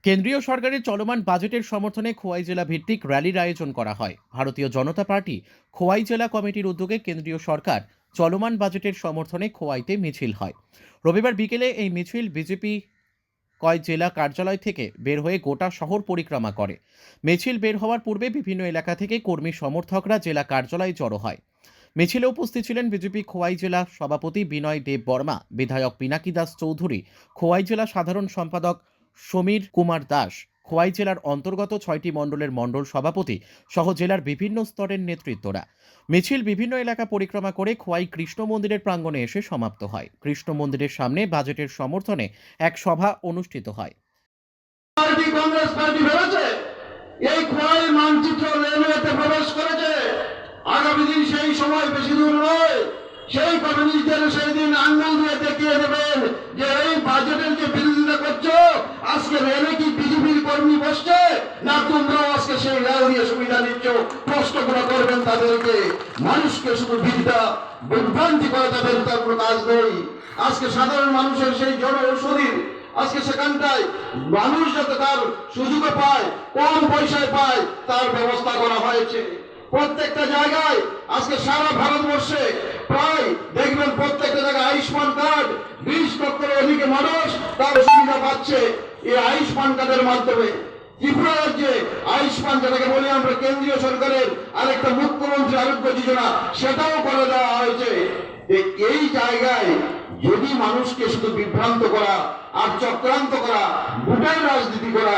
কেন্দ্রীয় সরকারের চলমান বাজেটের সমর্থনে খোয়াই জেলা ভিত্তিক র্যালির আয়োজন করা হয়। ভারতীয় জনতা পার্টি খোয়াই জেলা কমিটির উদ্যোগে কেন্দ্রীয় সরকার চলমান বাজেটের সমর্থনে খোয়াইতে মিছিল হয়। রবিবার বিকেলে এই মিছিল বিজেপি কয় জেলা কার্যালয় থেকে বের হয়ে গোটা শহর পরিক্রমা করে। মিছিল বের হওয়ার পূর্বে বিভিন্ন এলাকা থেকে কর্মী সমর্থকরা জেলা কার্যালয়ে জড়ো হয়। মিছিলে উপস্থিত ছিলেন বিজেপি খোয়াই জেলা সভাপতি বিনয় দেব বর্মা, বিধায়ক পিনাকি দাস চৌধুরী, খোয়াই জেলা সাধারণ সম্পাদক সমীর কুমার দাস, খোয়াই জেলার অন্তর্গত 6টি মণ্ডলের মণ্ডল সভাপতি সহ জেলার বিভিন্ন স্তরের নেতৃত্বরা। মিছিল বিভিন্ন এলাকা পরিক্রমা করে খোয়াই কৃষ্ণ মন্দিরের প্রাঙ্গণে এসে সমাপ্ত হয়। কৃষ্ণ মন্দিরের সামনে বাজেটের সমর্থনে এক সভা অনুষ্ঠিত হয়। কংগ্রেস পার্টি ভেবেছে এই খোয়াই মানচিত্র রেলওয়েতে প্রবেশ করেছে। আগামী দিন সেই সময় বেশি দূর নয়, সেই কমিউনিস্টদের সেই দিন আঙ্গুল দিয়ে দেখিয়ে দেবেন যে এই বাজেটের যে বিরোধিতা করছো, আজকে রেলে কি বিজেপির কর্মী বসছে না তোমরাও আজকে সেই রেল দিয়ে সুবিধা নিচ্ছ। প্রশ্নগুলো করবেন তাদেরকে। মানুষকে শুধু বিভ্রান্তি করা তাদের তার কোনো কাজ নেই। আজকে সাধারণ মানুষের সেই জন ঔষধি আজকে সেখানটায় মানুষ যাতে তার সুযোগে পায়, কম পয়সায় পায়, তার ব্যবস্থা করা হয়েছে। প্রত্যেকটা জায়গায় আজকে সারা ভারতবর্ষে প্রায় দেখবেন প্রত্যেকটা জায়গায় আয়ুষ্মান কার্ড 20 লক্ষের অধিক মানুষ তার সুবিধা পাচ্ছে এই আয়ুষ্মান কার্ডের মাধ্যমে। ত্রিপুরা রাজ্যে আয়ুষ্মান, যেটাকে বলি আমরা কেন্দ্রীয় সরকারের আরেকটা মুখ্যমন্ত্রী আরোগ্য যোজনা, সেটাও করে দেওয়া হয়েছে। এই জায়গায় যদি মানুষকে শুধু বিভ্রান্ত করা আর চক্রান্ত করা, ভোটের রাজনীতি করা,